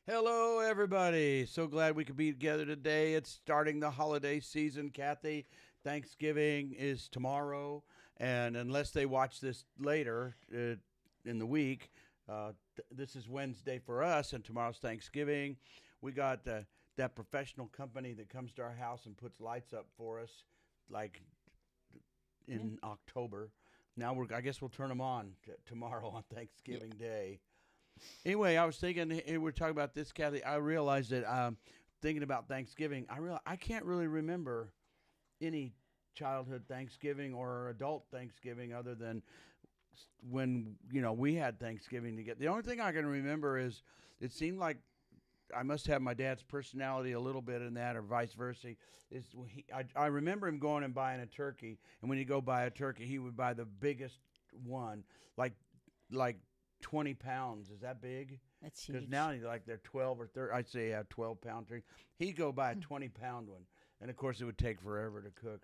Hello, everybody. So glad we could be together today. It's starting the holiday season, Kathy. Thanksgiving is tomorrow. And unless they watch this later in the week, this is Wednesday for us, and tomorrow's Thanksgiving. We got that professional company that comes to our house and puts lights up for us, like Yeah. in October. Now I guess we'll turn them on tomorrow on Yeah. Thanksgiving Day. Anyway, I was thinking we're talking about this, Kathy. I realized that thinking about Thanksgiving, I can't really remember any childhood Thanksgiving or adult Thanksgiving other than when we had Thanksgiving together. The only thing I can remember is it seemed like I must have my dad's personality a little bit in that, or vice versa. I remember him going and buying a turkey, and when you go buy a turkey, he would buy the biggest one, like like 20 pounds. Is that big? That's Because huge. now like they're 12 or 30. I'd say 12-pound turkey. He'd go buy a 20-pound one, and of course it would take forever to cook.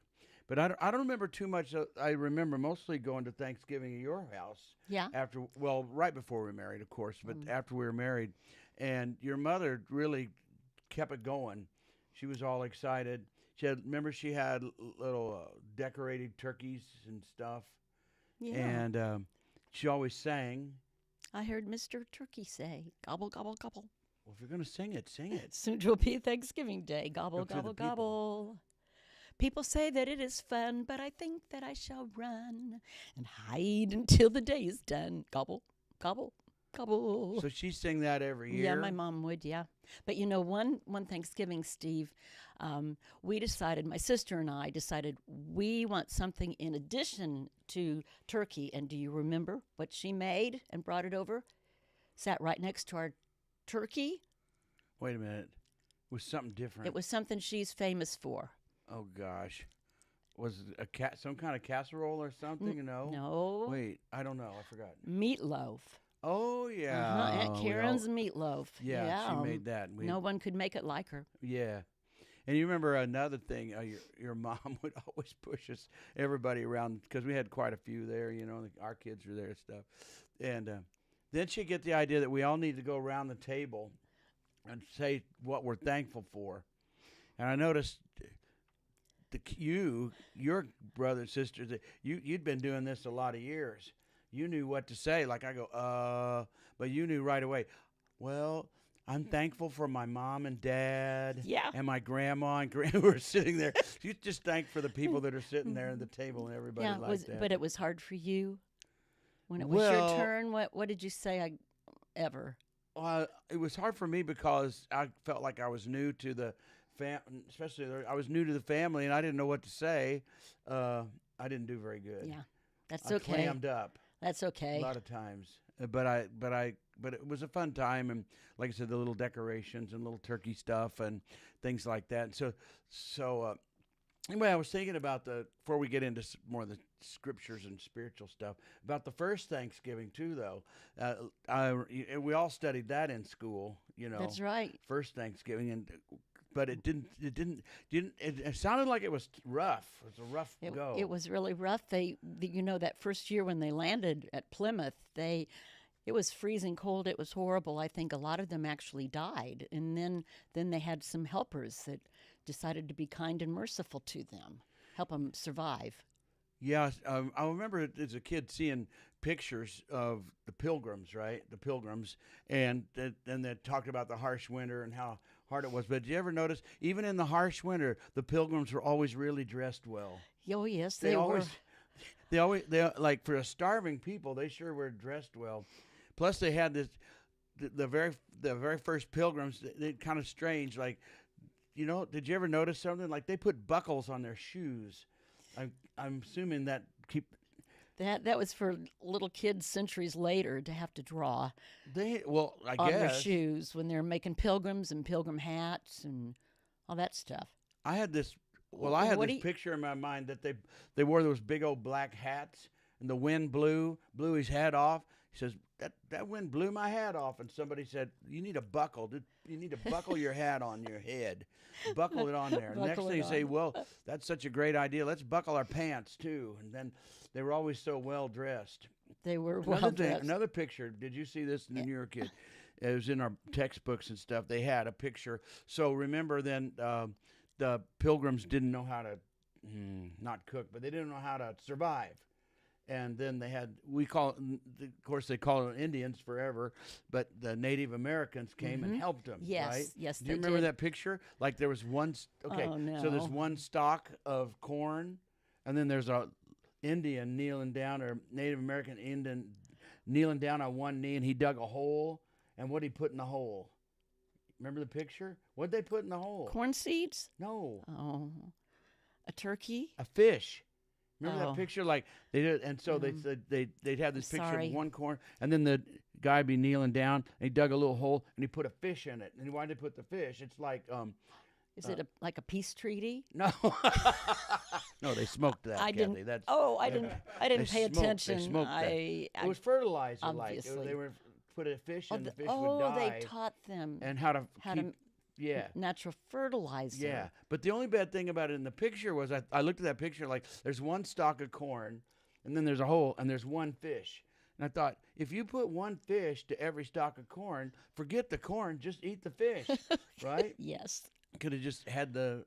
But I don't remember too much. I remember mostly going to Thanksgiving at your house Yeah. after, well, right before we were married, of course, but Mm. after we were married, and your mother really kept it going. She was all excited. Remember she had little decorated turkeys and stuff, Yeah. and she always sang. I heard Mr. Turkey say, gobble, gobble, gobble. Well, if you're gonna sing it, sing it. Soon will be Thanksgiving Day. Go Gobble, to the gobble, people. gobble. People say that it is fun, but I think that I shall run and hide until the day is done. Gobble, gobble, gobble. So she sang that every Yeah, my year. mom would. Yeah, but one Thanksgiving, Steve, we decided. My sister and I decided we want something in addition to turkey. And do you remember what she made and brought it over? Sat right next to our turkey. Wait a minute. It was something It different. was something she's famous for. Oh gosh. Was it some kind of casserole or something? No. No, Wait, I don't know. I forgot. meatloaf. Oh Uh huh. Aunt yeah. Karen's meatloaf. Yeah, Yeah. she made that. No one could make it like her. Yeah. And you remember another thing? Your mom would always push us, everybody around, because we had quite a few there. Our kids were there and stuff. And then she'd get the idea that we all need to go around the table and say what we're thankful for. And I noticed your brother and sisters, you'd been doing this a lot of years. You knew what to say. Like I go, but you knew right away. Well, I'm thankful for my mom and dad Yeah. and my grandma and who are sitting there. You just thank for the people that are sitting there at the table and everybody Yeah. like that. But it was hard for you when it was your Well, turn. What did you say? Ever? it was hard for me because I felt like I was new to the especially I was new to the family and I didn't know what to say. Uh, I didn't do very good. Yeah. That's I okay. clammed up That's a okay. lot of times, but it was a fun time, and like I said, the little decorations and little turkey stuff and things like that. So anyway, I was thinking about before we get into more of the scriptures and spiritual stuff about the first Thanksgiving too, though. We all studied that in school, That's right. first Thanksgiving, and but it sounded like it was rough. It was a rough go. It was really rough. That first year when they landed at Plymouth, it was freezing cold. It was horrible. I think a lot of them actually died, and then they had some helpers that decided to be kind and merciful to them, help them survive. Yeah, I remember as a kid seeing pictures of the Pilgrims, right? The Pilgrims, and they talked about the harsh winter and how hard it was. But did you ever notice, even in the harsh winter, the Pilgrims were always really dressed well. Oh yes, They they were. always, they like for a starving people, they sure were dressed well. Plus, they had the very first Pilgrims. They kind of strange, like did you ever notice something like they put buckles on their shoes? I'm assuming that keep That was for little kids centuries later to have to draw well, I on their guess shoes when they're making pilgrims and pilgrim hats and all that stuff. I had this. Well, I had What this do you, picture in my mind that they wore those big old black hats, and the wind blew his hat off. He says that wind blew my hat off, and somebody said you need a buckle. You need to buckle your hat on your head, buckle it on there. Next buckle thing it you say, on? well, that's such a great idea. Let's buckle our pants too. And then they were always so well dressed. They were Another well thing, dressed. another picture. Did you see this Yeah. when you were a kid? it was in our textbooks and stuff. They had a picture. So remember then, the Pilgrims didn't know how to not cook, but they didn't know how to survive. And then they had, we call it, of course, they call it Indians forever, but the Native Americans came and helped them. Yes, right? yes, Do you they remember did. that picture? Like there was one. Okay, Oh, so there's no. one stalk of corn, and then there's a Indian kneeling down, or Native American Indian kneeling down on one knee, and he dug a hole. And what did he put in the hole? Remember the picture? What did they put in the hole? Corn seeds? No, Oh, a turkey? a fish. Remember Oh. that picture? Like they did, and so they said they'd have this picture Sorry. of one corn, and then the guy be kneeling down, and he dug a little hole, and he put a fish in it. And why did they put the fish? It's like Is it like a peace treaty? no, no, they smoked that. I Kathy. didn't. That's Oh, I didn't. I didn't they pay smoked- attention. They smoked that. I It was fertilizer, like obviously. they were put a fish oh, in, the fish oh, would die, they taught them and how to how keep. to Yeah. natural fertilizer. Yeah, but the only bad thing about it in the picture was I looked at that picture like there's one stalk of corn, and then there's a hole, and there's one fish. And I thought, if you put one fish to every stalk of corn, forget the corn, just eat the fish, right? Yes. Could have just had the,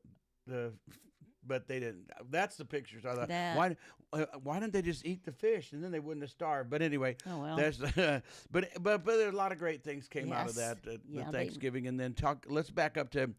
but they didn't. That's the pictures. I thought, That- why didn't they just eat the fish, and then they wouldn't have starved? But anyway, Oh well. that's but there are a lot of great things came out of Yes. that Yeah, the they- Thanksgiving, and then talk. Let's back up to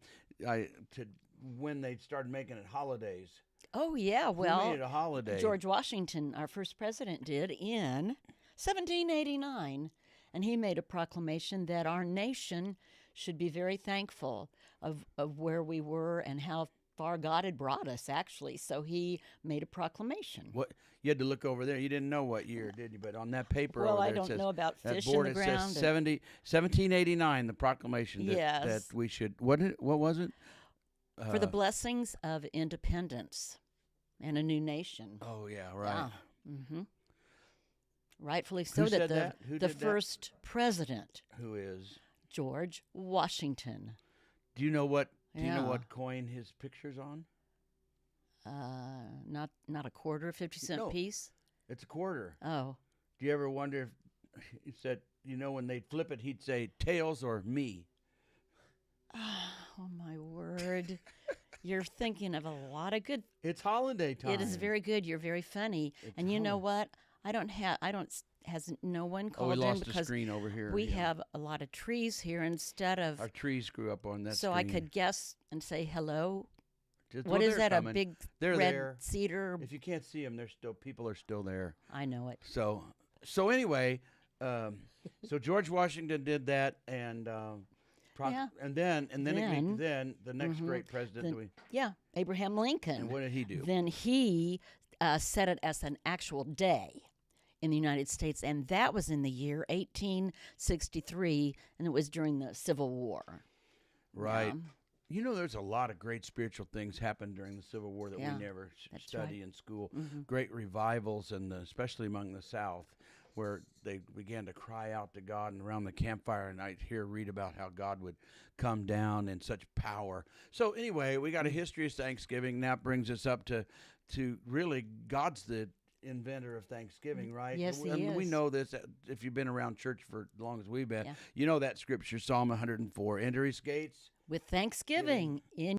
when they started making it holidays. Oh yeah. Who Well, made it a holiday? George Washington, our first president, did in 1789, and he made a proclamation that our nation should be very thankful of where we were and how far God had brought us. Actually, so he made a proclamation. What you had to look over there. You didn't know what year, did you? But on that paper Well, over I there, it don't says, know about that fish board in the it ground. says 1789, the proclamation that, Yes. that we should. What was it? For the blessings of independence and a new nation. Oh yeah, right. Mm-hmm. Rightfully so. Who that said the that? Who the did that? first president, Who is? George Washington. Do you know what? Do you know Yeah. what coin his picture's on? Not a quarter, 50-cent No. piece. It's a quarter. Oh, Do you ever wonder if he said, when they'd flip it, he'd say tails or me? oh my word! You're thinking of a lot of good. It's holiday time. It is very good. You're very funny, It's and you know hol- what? Has no one Oh, we called in lost the because screen over here. we yeah. have a lot of trees here instead of. Our trees grew up on that So screen. I could guess and say hello. Just, What well, is they're that? coming. A big They're red there. cedar? If you can't see them, people are still there. I know it. So anyway, so George Washington did that, and Yeah. and then Then- the next Mhm. great president Then- that we Yeah, Abraham Lincoln. and what did he do? Then he set it as an actual day in the United States, and that was in the year 1863, and it was during the Civil War. Right. Yeah. You know, there's a lot of great spiritual things happened during the Civil War that Yeah, we never that's study right. in school. Mhm. Great revivals, and especially among the South, where they began to cry out to God, and around the campfire, and I'd read about how God would come down in such power. So anyway, we got a history of Thanksgiving. Now it brings us up to really God's the inventor of Thanksgiving, right? Yes, he And we is. know this if you've been around church for as long as we've been. Yeah. You know that scripture, Psalm 104, enter his gates With Thanksgiving in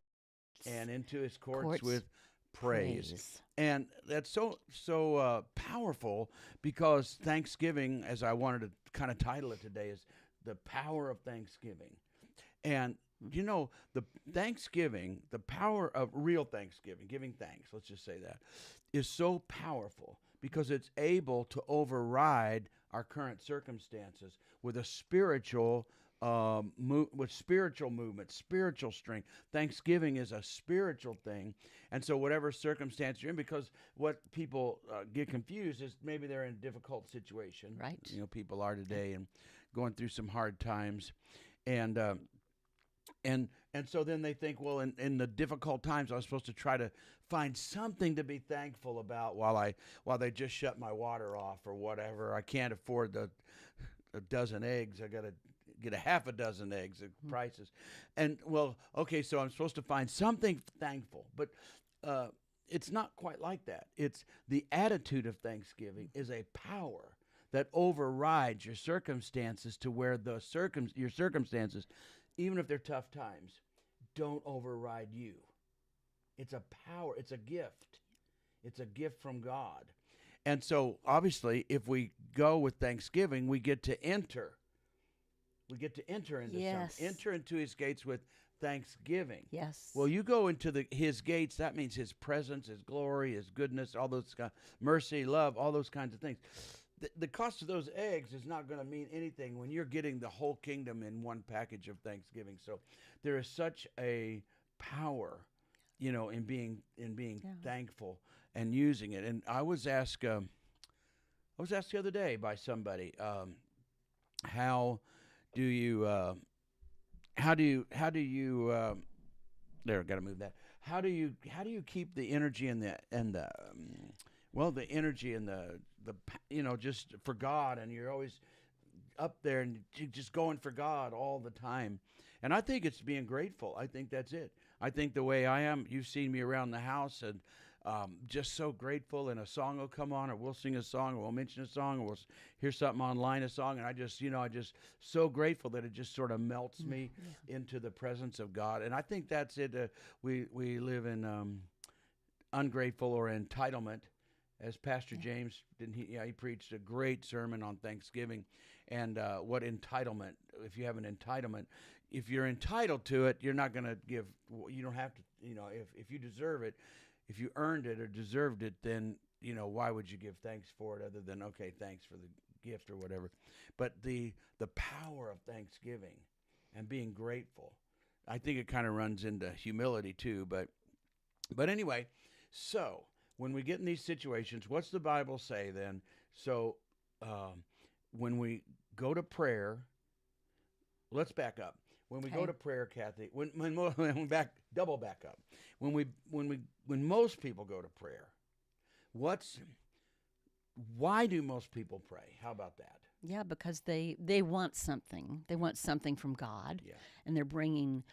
and into his courts, Courts with praise. And that's so powerful, because Thanksgiving, as I wanted to kind of title it today, is the power of Thanksgiving. And you know, the Thanksgiving, the power of real Thanksgiving, giving thanks, let's just say that, is so powerful because it's able to override our current circumstances with a spiritual with spiritual movement, spiritual strength. Thanksgiving is a spiritual thing. And so whatever circumstance you're in, because what people get confused is maybe they're in a difficult situation. Right. You know, people are today and going through some hard times. And so then they think, well, in the difficult times, I was supposed to try to find something to be thankful about while they just shut my water off or whatever. I can't afford a dozen eggs. I got to get a half a dozen eggs at prices. And well, okay, so I'm supposed to find something thankful, but it's not quite like that. It's the attitude of Thanksgiving is a power that overrides your circumstances to where your circumstances, even if they're tough times, don't override you. It's a power. It's a gift. It's a gift from God. And so, obviously, if we go with thanksgiving, we get to enter. We get to enter into Yes. something. Enter into his gates with thanksgiving. Yes. Well, you go into his gates, that means his presence, his glory, his goodness, all those mercy, love, all those kinds of things. The cost of those eggs is not going to mean anything when you're getting the whole kingdom in one package of thanksgiving. So there is such a power, in being thankful and using it. And I was asked the other day by somebody, how do you there, got to move that. How do you keep the energy and the energy and the just for God, and you're always up there and just going for God all the time. And I think it's being grateful. I think that's it. I think the way I am, you've seen me around the house, and just so grateful, and a song will come on, or we'll sing a song, or we'll mention a song, or we'll hear something online, a song, and I just so grateful that it just sort of melts me into the presence of God. And I think that's it. We live in ungrateful or entitlement, as Pastor James he preached a great sermon on Thanksgiving, and what entitlement. If you have an entitlement, if you're entitled to it, you're not going to give. You don't have to. If you deserve it. If you earned it or deserved it, then, why would you give thanks for it other than, okay, thanks for the gift or whatever. But the power of thanksgiving and being grateful, I think it kind of runs into humility too. But anyway, so when we get in these situations, what's the Bible say then? So when we go to prayer, let's back up. When we go to prayer, Kathy, when double back up. When most people go to prayer, why do most people pray? How about that? Yeah, because they want something. They want something from God, and they're bringing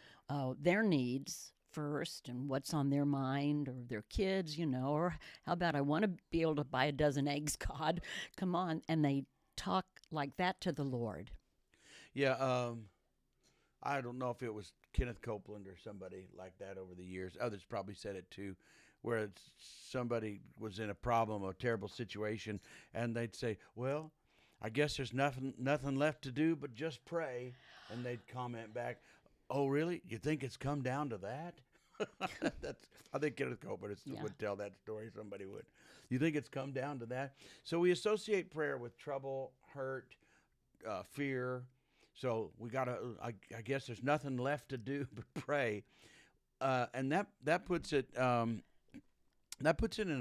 their needs first, and what's on their mind, or their kids, or how about I want to be able to buy a dozen eggs, God, come on, and they talk like that to the Lord. Yeah. I don't know if it was Kenneth Copeland or somebody like that over the years. Others probably said it too, where somebody was in a problem, a terrible situation, and they'd say, well, I guess there's nothing left to do but just pray. And they'd comment back, oh, really? You think it's come down to that? I think Kenneth Copeland would tell that story. Somebody would. You think it's come down to that? So we associate prayer with trouble, hurt, fear. So we got to, I guess there's nothing left to do but pray. And that puts it in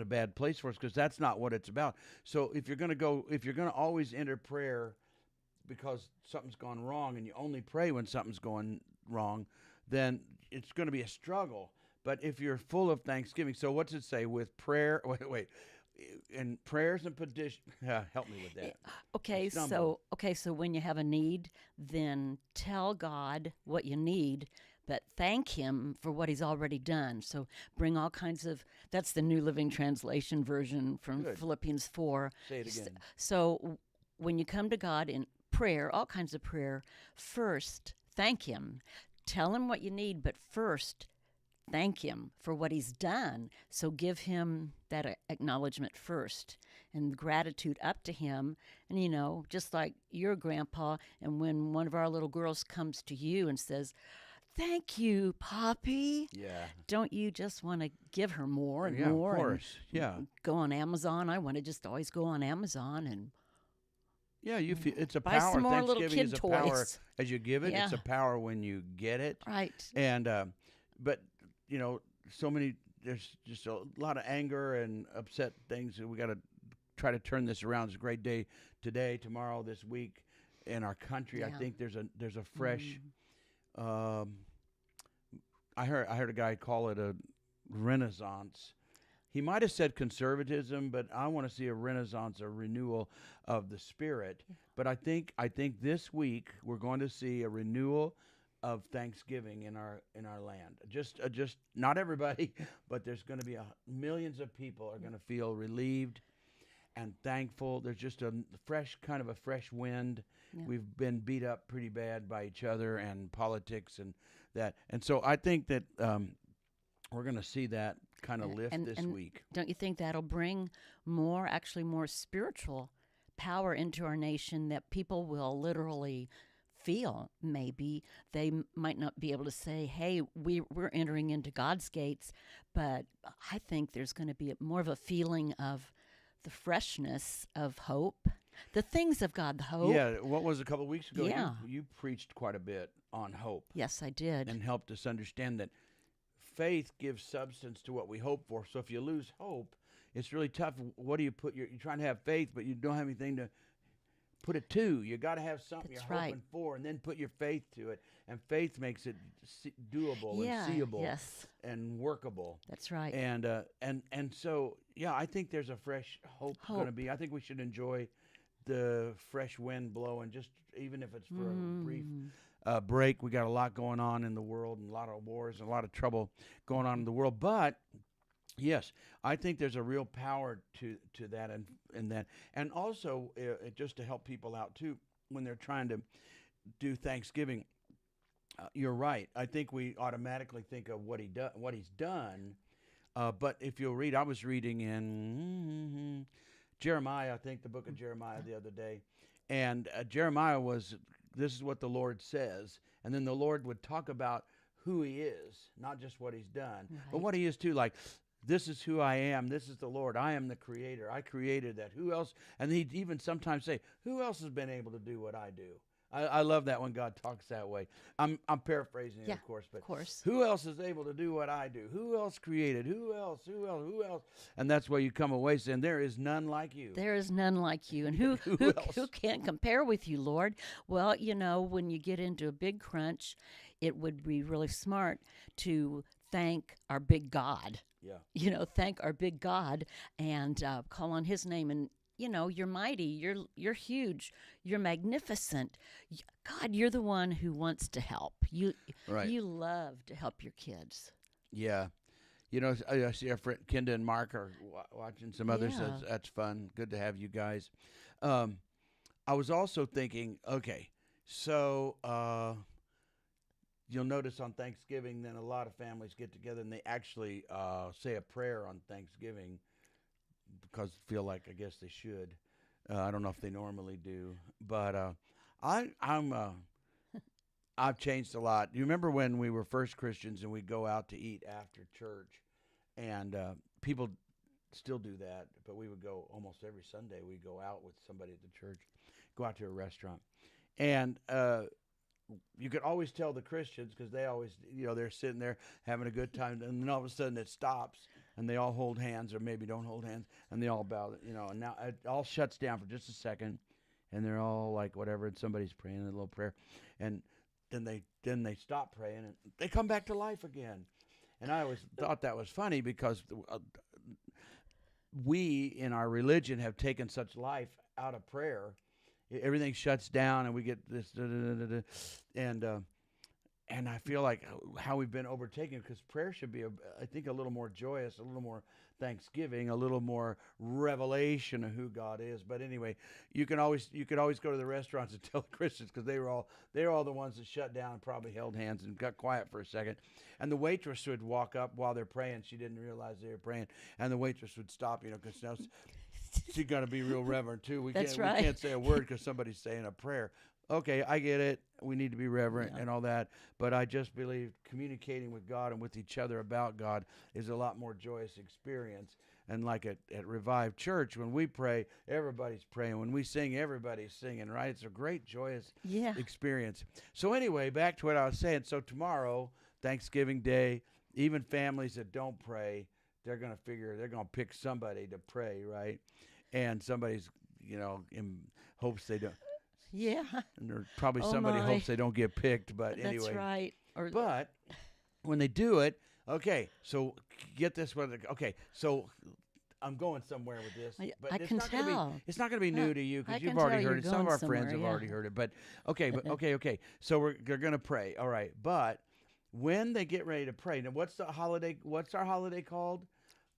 a bad place for us, because that's not what it's about. So if you're going to always enter prayer because something's gone wrong, and you only pray when something's going wrong, then it's going to be a struggle. But if you're full of thanksgiving, so what's it say with prayer? Wait. And prayers and petition. Help me with that. Okay, so when you have a need, then tell God what you need, but thank Him for what He's already done. So bring all kinds of. That's the New Living Translation version from Philippians 4. Say it again. So when you come to God in prayer, all kinds of prayer, first thank Him. Tell Him what you need, but first thank Him for what He's done. So give Him that acknowledgement first, and gratitude up to Him. And, just like your grandpa, and when one of our little girls comes to you and says, thank you, Poppy. Yeah. Don't you just want to give her more and more? Of course. Go on Amazon. I want to just always go on Amazon and. Yeah, you feel it's a buy power. some more little Thanksgiving kid is a toys. power as you give it. Yeah. It's a power when you get it. Right. And but so many. There's just a lot of anger and upset things. We got to try to turn this around. It's a great day today, tomorrow, this week in our country. Yeah. I think there's a fresh. I heard a guy call it a renaissance. He might have said conservatism, but I want to see a renaissance, a renewal of the spirit. Yeah. But I think this week we're going to see a renewal of Thanksgiving in our land. Just not everybody, but there's going to be millions of people are going to feel relieved and thankful. There's just a kind of a fresh wind. Yeah. We've been beat up pretty bad by each other and politics and that. And so I think that we're going to see that kind of lift this week. Don't you think that'll bring actually more spiritual power into our nation, that people will literally feel? Maybe they might not be able to say, hey, we're entering into God's gates, but I think there's going to be more of a feeling of the freshness of hope, the things of God, the hope. Yeah, what was a couple of weeks ago? Yeah. You preached quite a bit on hope. Yes, I did. And helped us understand that faith gives substance to what we hope for. So if you lose hope, it's really tough. What do you put? You're trying to have faith, but you don't have anything to put it to. You got to have something That's you're right. hoping for, and then put your faith to it. And faith makes it doable Yeah, and seeable yes. and workable. That's right. And so yeah, I think there's a fresh hope going to be. I think we should enjoy the fresh wind blowing, just even if it's for a brief break. We got a lot going on in the world, and a lot of wars and a lot of trouble going on in the world. But yes, I think there's a real power to that and that, and also just to help people out too when they're trying to do Thanksgiving. You're right. I think we automatically think of what he's done. But if you'll read, I was reading in Jeremiah, I think the book of Jeremiah the other day, and Jeremiah this is what the Lord says, and then the Lord would talk about who he is, not just what he's done, but what he is too, like, this is who I am, this is the Lord, I am the creator, I created that, who else, and he'd even sometimes say, who else has been able to do what I do? I love that when God talks that way. I'm paraphrasing it, of course, but who else is able to do what I do? Who else created? Who else? And that's where you come away saying, there is none like you. There is none like you. And who can't compare with you, Lord? Well, when you get into a big crunch, it would be really smart to thank our big God. Yeah. Thank our big God and call on his name. And you're mighty, you're huge, you're magnificent. God, you're the one who wants to help. You love to help your kids. Yeah. I see our friend Kenda and Mark are watching some others. Yeah. That's fun. Good to have you guys. I was also thinking, okay, so you'll notice on Thanksgiving, then a lot of families get together and they actually say a prayer on Thanksgiving, because feel like I guess they should. I don't know if they normally do, but I've changed a lot. You remember when we were first Christians and we'd go out to eat after church, and people still do that, but we would go almost every Sunday. We'd go out with somebody at the church, go out to a restaurant, and you could always tell the Christians, because they always, they're sitting there having a good time, and then all of a sudden it stops, and they all hold hands, or maybe don't hold hands, and they all bow, and now it all shuts down for just a second, and they're all like whatever, and somebody's praying a little prayer, and then they stop praying, and they come back to life again. And I always thought that was funny, because we in our religion have taken such life out of prayer. Everything shuts down, and we get this, and I feel like how we've been overtaken, because prayer should be, I think, a little more joyous, a little more thanksgiving, a little more revelation of who God is. But anyway, you could always go to the restaurants and tell the Christians, because they were all the ones that shut down and probably held hands and got quiet for a second. And the waitress would walk up while they're praying. She didn't realize they were praying, and the waitress would stop, because now she's got to be real reverent too. We can't say a word because somebody's saying a prayer. Okay, I get it. We need to be reverent and all that. But I just believe communicating with God and with each other about God is a lot more joyous experience. And like at Revived Church, when we pray, everybody's praying. When we sing, everybody's singing, right? It's a great, joyous experience. So anyway, back to what I was saying. So tomorrow, Thanksgiving Day, even families that don't pray, they're going to pick somebody to pray, right? And somebody's, in hopes they don't. Yeah. And there's probably somebody hopes they don't get picked, but anyway. That's right. But when they do it, okay, so get this. Okay, so I'm going somewhere with this. But I can tell. It's not going to be new to you, because you've already heard it. Some of our friends have already heard it. But okay. So they're going to pray. All right. But when they get ready to pray, now what's our holiday called?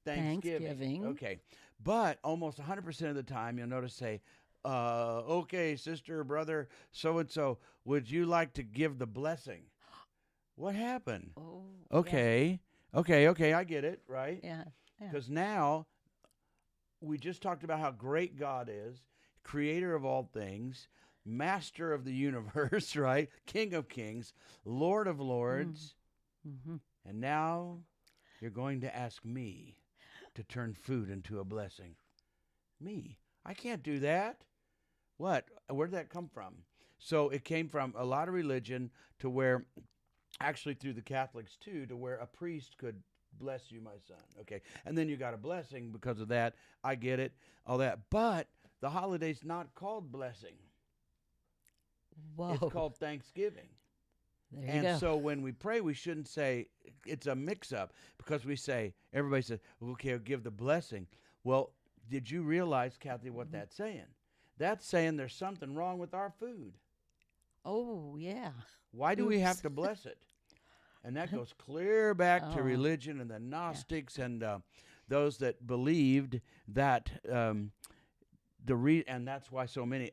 Thanksgiving. Okay. But almost 100% of the time, you'll notice say, okay, sister, brother, so-and-so, would you like to give the blessing? What happened? Oh, Okay. Okay, I get it, right? yeah, yeah. Because now we just talked about how great God is, creator of all things, master of the universe, right? King of kings, Lord of lords. Mm-hmm. And now you're going to ask me to turn food into a blessing. Me. I can't do that. What? Where did that come from? So it came from a lot of religion to where, actually through the Catholics too, to where a priest could bless you, my son. Okay. And then you got a blessing because of that. I get it, all that. But the holiday's not called blessing. Whoa. It's called Thanksgiving. There you And go. so when we pray, we shouldn't say it's a mix-up, because we say, everybody says, okay, I'll give the blessing. Well, did you realize, Kathy, what that's saying? That's saying there's something wrong with our food. Oh, yeah. Why do we have Oops. to bless it? And that goes clear back to Oh. religion and the Gnostics and those that believed that and that's why so many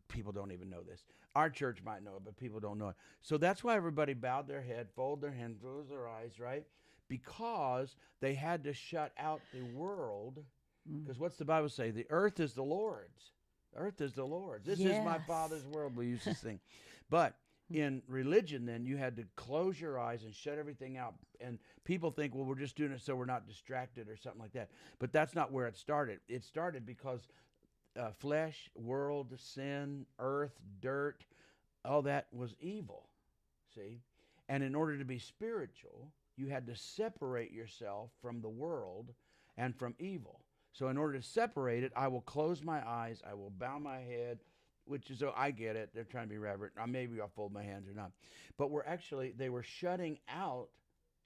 people don't even know this. Our church might know it, but people don't know it. So that's why everybody bowed their head, fold their hand, close their eyes, right? Because they had to shut out the world. Because what's the Bible say? The earth is the Lord's. The earth is the Lord's. This is my Yes. Father's world, we used to sing. But in religion, then, you had to close your eyes and shut everything out. And people think, well, we're just doing it so we're not distracted or something like that. But that's not where it started. It started because flesh, world, sin, earth, dirt, all that was evil, see? And in order to be spiritual, you had to separate yourself from the world and from evil. So in order to separate it, I will close my eyes, I will bow my head, which is, I get it, they're trying to be reverent. Maybe I'll fold my hands or not. But they were shutting out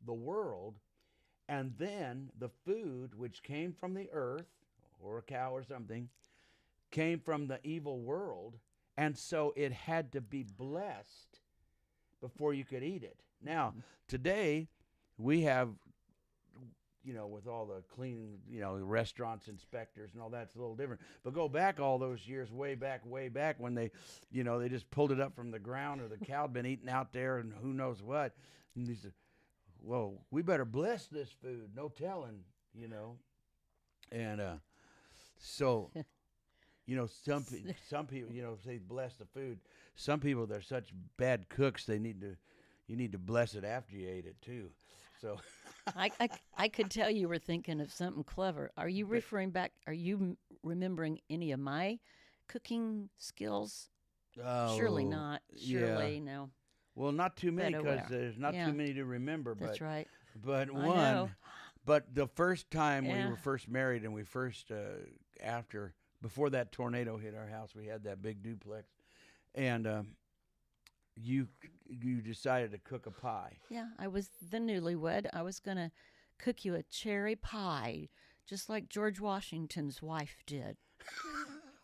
the world, and then the food, which came from the earth, or a cow or something, came from the evil world, and so it had to be blessed before you could eat it. Now, today, we have, with all the clean, restaurants, inspectors and all that, it's a little different. But go back all those years, way back when they just pulled it up from the ground, or the cow had been eaten out there and who knows what. And they said, whoa, we better bless this food, no telling, And so... some people, say bless the food. Some people, they're such bad cooks, you need to bless it after you ate it too. So I could tell you were thinking of something clever. Are you referring back? Are you remembering any of my cooking skills? Surely not. Surely no. Well, not too many, Better because aware. there's not Yeah. too many to remember. That's right. But I one. know. But the first time we Yeah. were first married, and we first before that tornado hit our house, we had that big duplex, and you decided to cook a pie. Yeah, I was the newlywed. I was going to cook you a cherry pie, just like George Washington's wife did,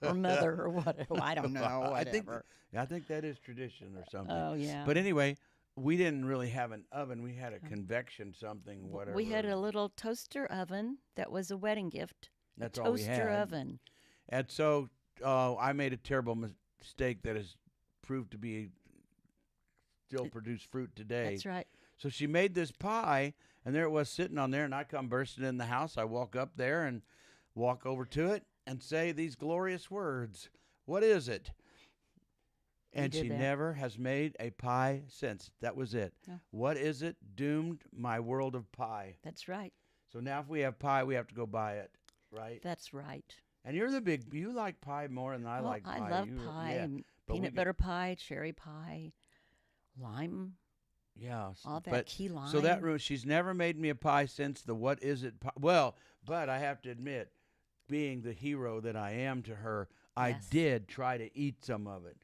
or mother, or whatever. I don't know. Whatever. I think that is tradition or something. Oh yeah. But anyway, we didn't really have an oven. We had a convection something, whatever. We had a little toaster oven that was a wedding gift. That's a all we had. toaster oven. And so I made a terrible mistake that has proved to be still produce fruit today. That's right. So she made this pie, and there it was sitting on there, and I come bursting in the house. I walk up there and walk over to it and say these glorious words. What is it? And did she that. never has made a pie since. That was it. No. What is it? Doomed my world of pie. That's right. So now if we have pie, we have to go buy it, right? That's right. And you like pie more than I like pie. I love You- pie. Yeah, but we Peanut get- butter pie, cherry pie, lime, Yeah. all that but, key lime. So that room, she's never made me a pie since the what is it pie. Well, but I have to admit, being the hero that I am to her, I Yes. did try to eat some of it.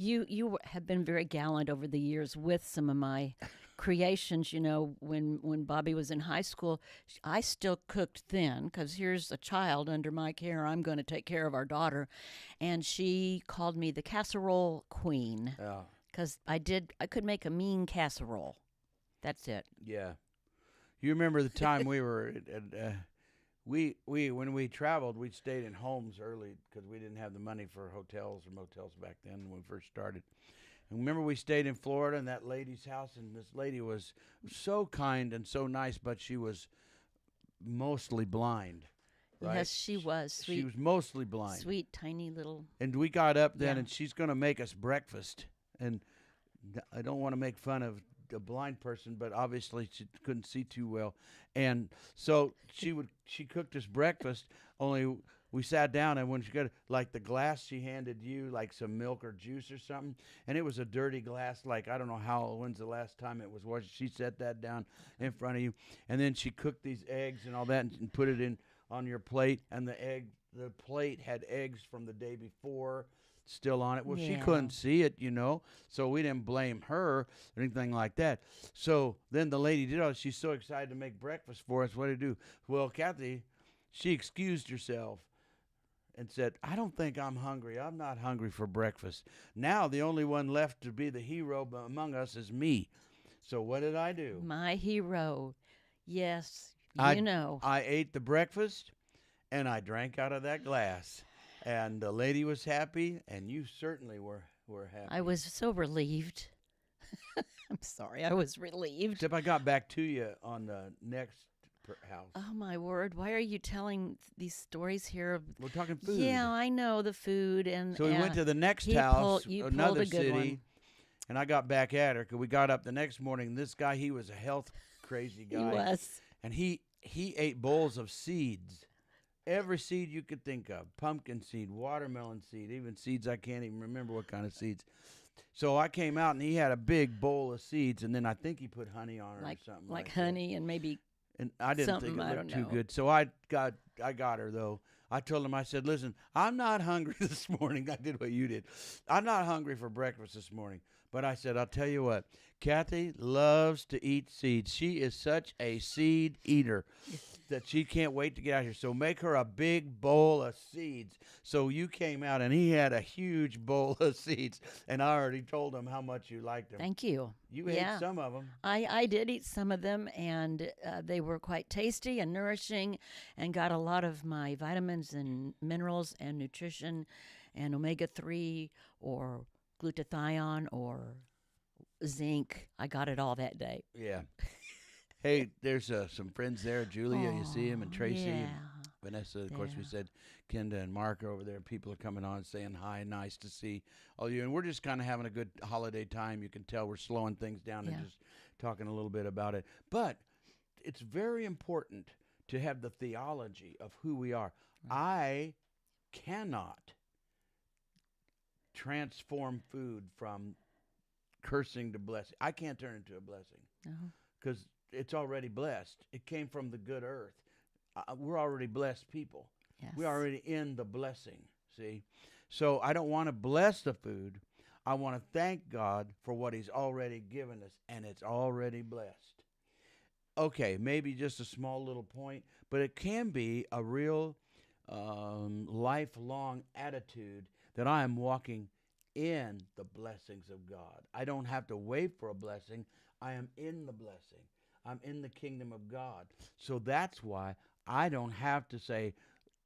You have been very gallant over the years with some of my creations. When Bobby was in high school, I still cooked then, because here's a child under my care. I'm going to take care of our daughter, and she called me the casserole queen, Yeah. because I could make a mean casserole. That's it. Yeah. You remember the time we were we when we traveled, we stayed in homes early because we didn't have the money for hotels or motels back then when we first started. And remember, we stayed in Florida in that lady's house, and this lady was so kind and so nice, but she was mostly blind. Right? Yes, she was She sweet, was mostly blind. sweet, tiny little. And we got up then, Yeah. and she's going to make us breakfast. And I don't want to make fun of a blind person, but obviously she couldn't see too well. And so she cooked us breakfast. Only we sat down, and when she got like the glass she handed you, like some milk or juice or something, and it was a dirty glass. Like I don't know when's the last time it was washed. She set that down in front of you, and then she cooked these eggs and all that, and put it in on your plate, and the plate had eggs from the day before still on it. Well, she Yeah. couldn't see it, so we didn't blame her or anything like that. So then the lady did all. She's so excited to make breakfast for us. What did do? Well, Kathy, she excused herself and said, "I don't think I'm hungry. I'm not hungry for breakfast." Now the only one left to be the hero among us is me. So what did I do? My hero. Yes, I- you know. I ate the breakfast, and I drank out of that glass. And the lady was happy, and you certainly were happy. I was so relieved. I'm sorry, I was relieved. Except I got back to you on the next house. Oh my word! Why are you telling these stories here? We're talking food. Yeah, I know the food and. So we went to the next he house, pulled- you pulled another a good city, one. and I got back at her because we got up the next morning. This guy, he was a health crazy He guy. was. And he ate bowls of seeds. Every seed you could think of. Pumpkin seed, watermelon seed, even seeds I can't even remember what kind of seeds. So I came out and he had a big bowl of seeds, and then I think he put honey on it Like or something like that. honey and maybe. And I didn't think something, it I looked don't too know. good. So I got her though. I told him, I said, "Listen, I'm not hungry this morning." I did what you did. I'm not hungry for breakfast this morning. But I said, I'll tell you what, Kathy loves to eat seeds. She is such a seed eater that she can't wait to get out here. So make her a big bowl of seeds. So you came out, and he had a huge bowl of seeds. And I already told him how much you liked them. Thank you. You Yeah. ate some of them. I did eat some of them, and they were quite tasty and nourishing, and got a lot of my vitamins and minerals and nutrition, and omega-3 or glutathione or zinc. I got it all that day. Yeah. Hey, there's some friends there. Julia, you see him, and Aw, Tracy, yeah. and Vanessa. Of course, we Yeah. said Kenda and Mark are over there. People are coming on saying hi. Nice to see all you. And we're just kind of having a good holiday time. You can tell we're slowing things down and Yeah. just talking a little bit about it. But it's very important to have the theology of who we are. I cannot transform food from cursing to blessing. I can't turn it into a blessing No. because it's already blessed. It came from the good earth. We're already blessed people. Yes. We're already in the blessing, see? So I don't want to bless the food. I want to thank God for what he's already given us, and it's already blessed. Okay, maybe just a small little point, but it can be a real lifelong attitude that I am walking in the blessings of God. I don't have to wait for a blessing. I am in the blessing. I'm in the kingdom of God. So that's why I don't have to say,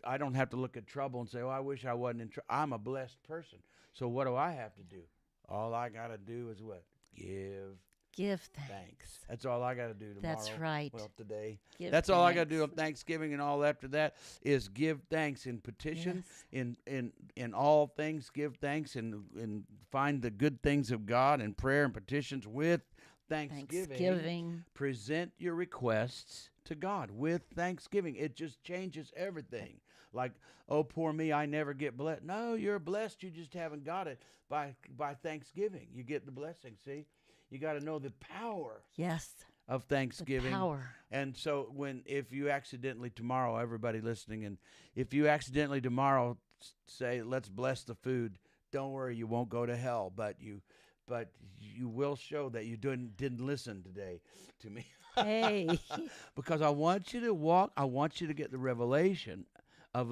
I don't have to look at trouble and say, "Oh, I wish I wasn't in trouble." I'm a blessed person. So what do I have to do? All I got to do is what? Give Give thanks. thanks. That's all I got to do tomorrow. That's right. Well, today. Give That's all I got to do on thanks. Thanksgiving, and all after that is give thanks in petition, Yes. in all things give thanks, and find the good things of God in prayer and petitions with thanksgiving. Thanksgiving. Present your requests to God with thanksgiving. It just changes everything. Like, oh, poor me, I never get blessed. No, you're blessed. You just haven't got it by thanksgiving. You get the blessing, see? You got to know the power Yes. of The Thanksgiving. power. And so if you accidentally tomorrow, everybody listening, and if you accidentally tomorrow say, "Let's bless the food," don't worry, you won't go to hell, but you will show that you didn't listen today to me. Hey. Because I want you to get the revelation of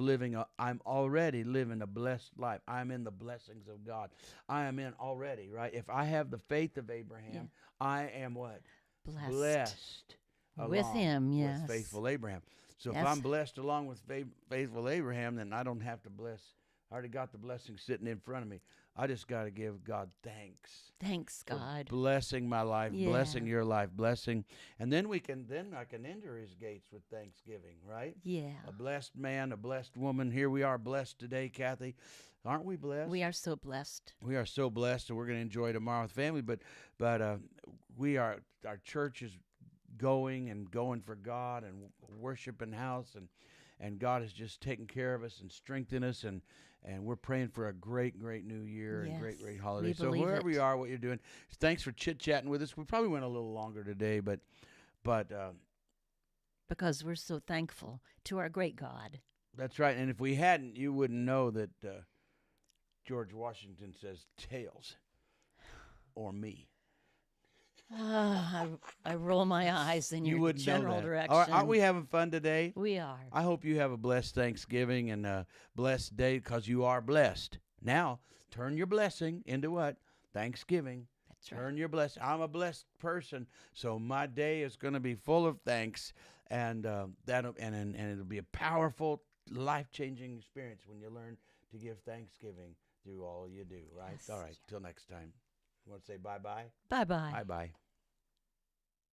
I'm already living a blessed life. I'm in the blessings of God. I am in already, right? If I have the faith of Abraham, I am what? Blessed. Blessed. With along him, with yes. faithful Abraham. So if Yes. I'm blessed along with faithful Abraham, then I don't have to bless. I already got the blessing sitting in front of me. I just got to give God thanks Thanks, for God. blessing my life, Yeah. blessing your life, blessing, and then I can enter His gates with thanksgiving, right? Yeah. A blessed man, a blessed woman. Here we are, blessed today, Kathy. Aren't we blessed? We are so blessed. We are so blessed, and we're going to enjoy tomorrow with family. But we are. Our church is going for God and worshiping house, and God is just taking care of us and strengthening us, and we're praying for a great new year and great Yes, holiday. we So believe wherever it. you are, what you're doing, thanks for chit chatting with us. We probably went a little longer today, but Because we're so thankful to our great God. that's right. And if we hadn't, you wouldn't know that George Washington says tails or me. I roll my eyes in You your wouldn't know general that. direction. All right, aren't we having fun today? We are. I hope you have a blessed Thanksgiving and a blessed day because you are blessed. Now, turn your blessing into what? Thanksgiving. That's right. Turn your blessing. I'm a blessed person, so my day is going to be full of thanks, and it'll be a powerful, life-changing experience when you learn to give Thanksgiving through all you do, right? Yes. All right, till next time. You want to say bye-bye? Bye-bye. Bye-bye.